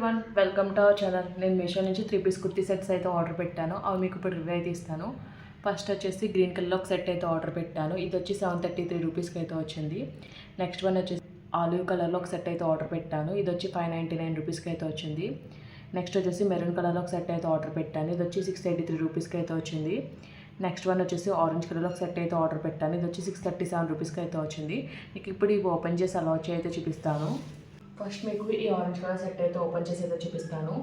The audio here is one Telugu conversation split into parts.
Everyone, welcome to our channel. నేను మీషో నుంచి 3 పీస్ కుర్తీ సెట్స్ అయితే ఆర్డర్ పెట్టాను. అవి మీకు ఇప్పుడు రివ్యూ అయితే ఇస్తాను. ఫస్ట్ వచ్చేసి గ్రీన్ కలర్లో ఒక సెట్ అయితే ఆర్డర్ పెట్టాను. ఇది వచ్చి 733 రూపీస్కి అయితే వచ్చింది. నెక్స్ట్ వన్ వచ్చేసి ఆలివ్ కలర్లో ఒక సెట్ అయితే ఆర్డర్ పెట్టాను. ఇది వచ్చి 599 రూపీస్కి అయితే వచ్చింది. నెక్స్ట్ వచ్చేసి మెరూన్ కలర్లో ఒక సెట్ అయితే ఆర్డర్ పెట్టాను. ఇది వచ్చి 683 రూపీస్కి అయితే వచ్చింది. నెక్స్ట్ వన్ వచ్చేసి ఆరెంజ్ కలర్లో ఒక సెట్ అయితే ఆర్డర్ పెట్టాను. ఇది వచ్చి 637 రూపీస్కి అయితే వచ్చింది. మీకు ఇప్పుడు ఇవి ఓపెన్ చేసి అలా వచ్చి అయితే చూపిస్తాను. ఫస్ట్ మీకు ఈ ఆరెంజ్ కలర్ సెట్ అయితే ఓపెన్ చేసి అయితే చూపిస్తాను.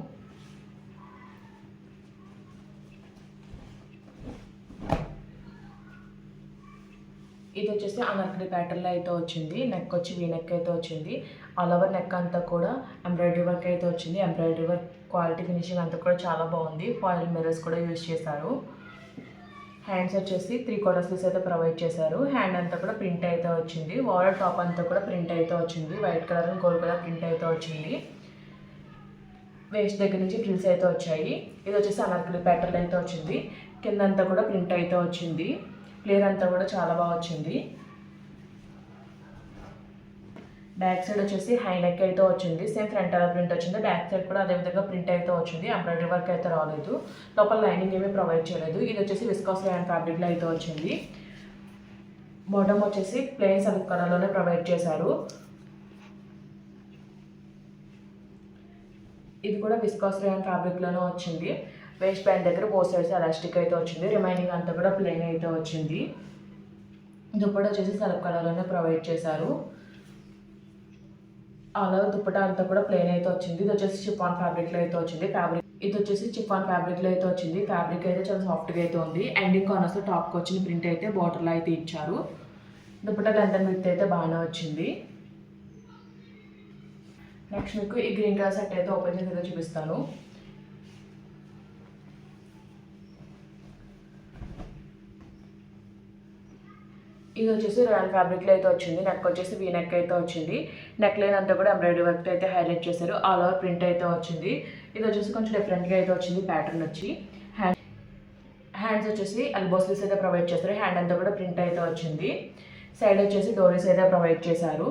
ఇది వచ్చేసి అనార్కలి ప్యాటర్న్లో అయితే వచ్చింది. నెక్ వచ్చి వీ నెక్ అయితే వచ్చింది. ఆల్ ఓవర్ నెక్ అంతా కూడా ఎంబ్రాయిడరీ వర్క్ అయితే వచ్చింది. ఎంబ్రాయిడరీ వర్క్ క్వాలిటీ ఫినిషింగ్ అంతా కూడా చాలా బాగుంది. ఫాయిల్ మిర్రర్స్ కూడా యూజ్ చేశారు. హ్యాండ్స్ వచ్చేసి 3/4 స్లీవ్స్ అయితే ప్రొవైడ్ చేశారు. హ్యాండ్ అంతా కూడా ప్రింట్ అయితే వచ్చింది. ఓవరాల్ టాప్ అంతా కూడా ప్రింట్ అయితే వచ్చింది. White colour and gold colour print అయితే వచ్చింది. వేస్ట్ దగ్గర నుంచి ఫ్రిల్స్ అయితే వచ్చాయి. ఇది వచ్చేసి అనార్కలి ప్యాటర్న్ అయితే వచ్చింది. కింద అంతా కూడా ప్రింట్ అయితే వచ్చింది. ఫ్లేర్ అంతా కూడా చాలా బాగా వచ్చింది. బ్యాక్ సైడ్ వచ్చేసి హై నెక్ అయితే వచ్చింది. సేమ్ ఫ్రంట్ అలా ప్రింట్ వచ్చింది. బ్యాక్ సైడ్ కూడా అదే విధంగా ప్రింట్ అయితే వచ్చింది. ఎంబ్రాయిడరీ వర్క్ అయితే రాలేదు. లోపల లైనింగ్ ఏమీ ప్రొవైడ్ చేయలేదు. ఇది వచ్చేసి విస్కాస్ ర్యాన్ ఫ్యాబ్రిక్లో అయితే వచ్చింది. బాటమ్ వచ్చేసి ప్లెయిన్ సిల్క్ కలర్లోనే ప్రొవైడ్ చేశారు. ఇది కూడా విస్కాస్ ర్యాన్ ఫ్యాబ్రిక్లోనే వచ్చింది. వేస్ట్ బ్యాండ్ దగ్గర బోత్ సైడ్స్ ఎలాస్టిక్ అయితే వచ్చింది. రిమైనింగ్ అంతా కూడా ప్లెయిన్ అయితే వచ్చింది. దుప్పట వచ్చేసి సిల్క్ కలర్లోనే ప్రొవైడ్ చేశారు. అలా దుప్పటా అంతా కూడా ప్లెయిన్ అయితే వచ్చింది. ఇది వచ్చేసి చిఫాన్ ఫ్యాబ్రిక్లో అయితే వచ్చింది. ఇది వచ్చేసి చిఫాన్ ఫ్యాబ్రిక్లో అయితే వచ్చింది. ఫ్యాబ్రిక్ అయితే చాలా సాఫ్ట్గా అయితే ఉంది. ఎండింగ్ కార్నర్స్లో టాప్కి వచ్చిన ప్రింట్ అయితే బార్డర్లో అయితే ఇచ్చారు. దుప్పటా లెంత్ అండ్ విడ్త్ అయితే బాగానే వచ్చింది. నెక్స్ట్ మీకు ఈ గ్రీన్ కలర్ సెట్ అయితే ఓపెన్ చేసి అయితే చూపిస్తాను. ఇది వచ్చేసి రాయల్ ఫ్యాబ్రిక్లో అయితే వచ్చింది. నెక్ వచ్చేసి వీ నెక్ అయితే వచ్చింది. నెక్ లైన్ అంతా కూడా ఎంబ్రాయిడరీ వర్క్ అయితే హైలైట్ చేశారు. ఆల్ ఓవర్ ప్రింట్ అయితే వచ్చింది. ఇది వచ్చేసి కొంచెం డిఫరెంట్గా అయితే వచ్చింది ప్యాటర్న్ వచ్చి. హ్యాండ్స్ వచ్చేసి ఎల్బో స్లీవ్స్ అయితే ప్రొవైడ్ చేస్తారు. హ్యాండ్ అంతా కూడా ప్రింట్ అయితే వచ్చింది. సైడ్ వచ్చేసి డోరీస్ అయితే ప్రొవైడ్ చేశారు.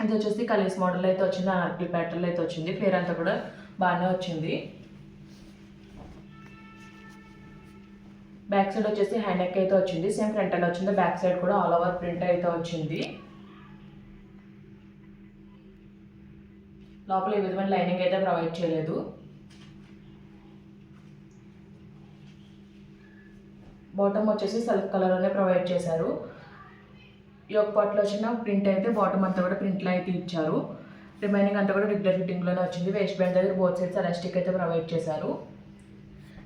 ఇది వచ్చేసి కలీస్ మోడల్ అయితే వచ్చింది. అనార్కలి ప్యాటర్న్లో అయితే వచ్చింది. ఫ్లేర్ అంతా కూడా బాగానే వచ్చింది. బ్యాక్ సైడ్ వచ్చేసి హ్యాండ్ నెక్ అయితే వచ్చింది. సేమ్ ఫ్రంట్ అండ్ వచ్చింది. బ్యాక్ సైడ్ కూడా ఆల్ ఓవర్ ప్రింట్ అయితే వచ్చింది. లోపల ఈ విధమైన లైనింగ్ అయితే ప్రొవైడ్ చేయలేదు. బాటమ్ వచ్చేసి సిల్క్ కలర్లోనే ప్రొవైడ్ చేశారు. యోక్ పార్ట్లో వచ్చిన ప్రింట్ అయితే బాటమ్ అంతా కూడా ప్రింట్లో అయితే ఇచ్చారు. రిమైనింగ్ అంతా కూడా రెగ్యులర్ ఫిట్టింగ్లోనే వచ్చింది. వేస్ట్ బ్యాండ్ దగ్గర బోత్ సైడ్స్ ఎలాస్టిక్ అయితే ప్రొవైడ్ చేశారు.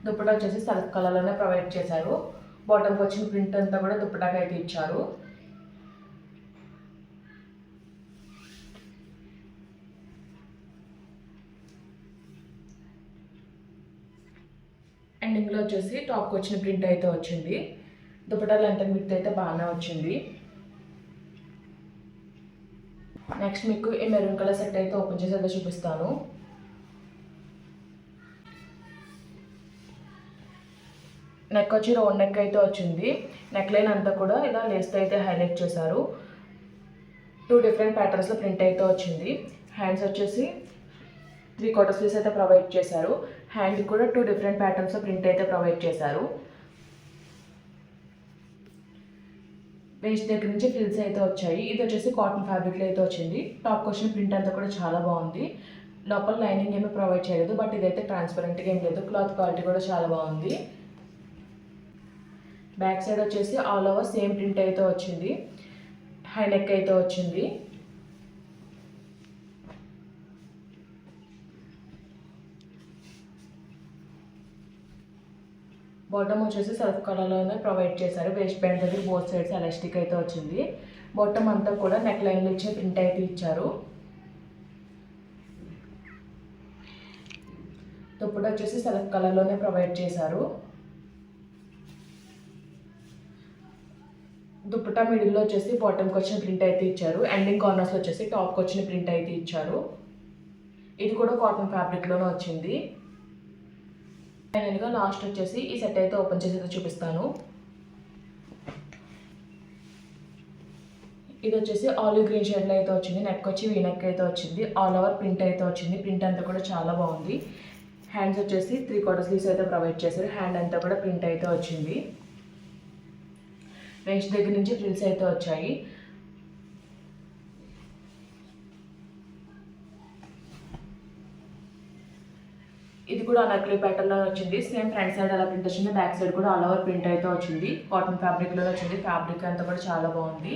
దుప్పటా వచ్చేసి సిల్క్ కలర్లోనే ప్రొవైడ్ చేశారు. బాటమ్కి వచ్చిన ప్రింట్ అంతా కూడా దుప్పటాకి అయితే ఇచ్చారు. ఎండింగ్లో వచ్చేసి టాప్కి వచ్చిన ప్రింట్ అయితే వచ్చింది. దుప్పటా లెంత్ అండ్ విడ్త్ అయితే బాగానే వచ్చింది. నెక్స్ట్ మీకు ఈ మెరూన్ కలర్ సెట్ అయితే ఓపెన్ చేసి అయితే చూపిస్తాను. నెక్ వచ్చి రౌండ్ నెక్ అయితే వచ్చింది. నెక్ లైన్ అంతా కూడా ఇలా లేస్తో అయితే హైలైట్ చేశారు. 2 డిఫరెంట్ ప్యాటర్న్స్లో ప్రింట్ అయితే వచ్చింది. హ్యాండ్స్ వచ్చేసి 3/4 స్లీవ్స్ అయితే ప్రొవైడ్ చేశారు. హ్యాండ్ కూడా 2 డిఫరెంట్ ప్యాటర్న్స్లో ప్రింట్ అయితే ప్రొవైడ్ చేశారు. వేస్ట్ దగ్గర నుంచి ఫ్రిల్స్ అయితే వచ్చాయి. ఇది వచ్చేసి కాటన్ ఫ్యాబ్రిక్లో అయితే వచ్చింది. టాప్కి వచ్చిన ప్రింట్ అంతా కూడా చాలా బాగుంది. లోపల లైనింగ్ ఏమీ ప్రొవైడ్ చేయలేదు. బట్ ఇదైతే ట్రాన్స్పరెంట్గా ఏం లేదు. క్లాత్ క్వాలిటీ కూడా చాలా బాగుంది. బ్యాక్ సైడ్ వచ్చేసి ఆల్ ఓవర్ సేమ్ ప్రింట్ అయితే వచ్చింది. హై నెక్ అయితే వచ్చింది. బాటమ్ వచ్చేసి సిల్క్ కలర్లోనే ప్రొవైడ్ చేశారు. వేస్ట్ బ్యాండ్ దగ్గర బోత్ సైడ్స్ ఎలాస్టిక్ అయితే వచ్చింది. బాటమ్ అంతా కూడా నెక్ లైన్లో ఇచ్చే ప్రింట్ అయితే ఇచ్చారు. దుప్పటా వచ్చేసి సిల్క్ కలర్లోనే ప్రొవైడ్ చేశారు. దుప్పటా మిడిల్లో వచ్చేసి బాటమ్కి వచ్చిన ప్రింట్ అయితే ఇచ్చారు. ఎండింగ్ కార్నర్స్లో వచ్చేసి టాప్కి వచ్చిన ప్రింట్ అయితే ఇచ్చారు. ఇది కూడా కాటన్ ఫ్యాబ్రిక్లోనే వచ్చింది. ఫైనల్గా లాస్ట్ వచ్చేసి ఈ సెట్ అయితే ఓపెన్ చేసి చూపిస్తాను. ఇది వచ్చేసి ఆలివ్ గ్రీన్ షేడ్లో అయితే వచ్చింది. నెక్ వచ్చి వీ నెక్ అయితే వచ్చింది. ఆల్ ఓవర్ ప్రింట్ అయితే వచ్చింది. ప్రింట్ అంతా కూడా చాలా బాగుంది. హ్యాండ్స్ వచ్చేసి 3/4 స్లీవ్స్ అయితే ప్రొవైడ్ చేశారు. హ్యాండ్ అంతా కూడా ప్రింట్ అయితే వచ్చింది. వేస్ట్ దగ్గర నుంచి ఫ్రిల్స్ అయితే వచ్చాయి. ఇది కూడా అనార్కలి ప్యాటర్న్లో వచ్చింది. సేమ్ ఫ్రంట్ సైడ్ అలా ప్రింట్ వచ్చింది. బ్యాక్ సైడ్ కూడా ఆల్ ఓవర్ ప్రింట్ అయితే వచ్చింది. కాటన్ ఫ్యాబ్రిక్లో వచ్చింది. ఫ్యాబ్రిక్ అంతా కూడా చాలా బాగుంది.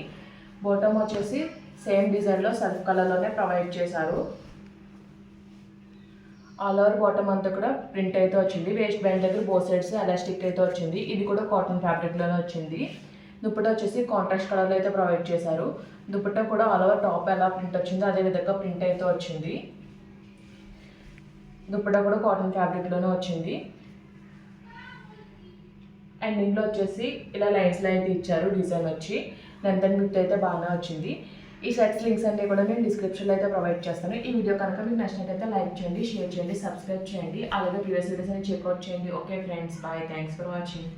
బాటమ్ వచ్చేసి సేమ్ డిజైన్లో సెల్ఫ్ కలర్లోనే ప్రొవైడ్ చేశారు. ఆల్ ఓవర్ బాటమ్ అంతా కూడా ప్రింట్ అయితే వచ్చింది. వేస్ట్ బ్యాండ్ దగ్గర బోత్ సైడ్స్ ఎలాస్టిక్ అయితే వచ్చింది. ఇది కూడా కాటన్ ఫ్యాబ్రిక్లోనే వచ్చింది. దుపట్టా వచ్చేసి కాంట్రాస్ట్ కలర్లో అయితే ప్రొవైడ్ చేశారు. దుపట్టా కూడా ఆల్ ఓవర్ టాప్ ఎలా ప్రింట్ వచ్చిందో అదే విధంగా ప్రింట్ అయితే వచ్చింది. దుపట్టా కూడా కాటన్ ఫ్యాబ్రిక్లోనే వచ్చింది. ఎండింగ్లో వచ్చేసి ఇలా లైన్స్లో అయితే ఇచ్చారు. డిజైన్ వచ్చి లెంత్ అండ్ విడ్త్ అయితే బాగానే వచ్చింది. ఈ సెట్స్ లింక్స్ అన్నీ కూడా నేను డిస్క్రిప్షన్లో అయితే ప్రొవైడ్ చేస్తాను. ఈ వీడియో కనుక మీకు నచ్చినట్లయితే లైక్ చేయండి, షేర్ చేయండి, సబ్స్క్రైబ్ చేయండి. అలాగే ప్రీవియస్ వీడియోస్ అని చెక్అవుట్ చేయండి. Okay friends, bye. Thanks for watching.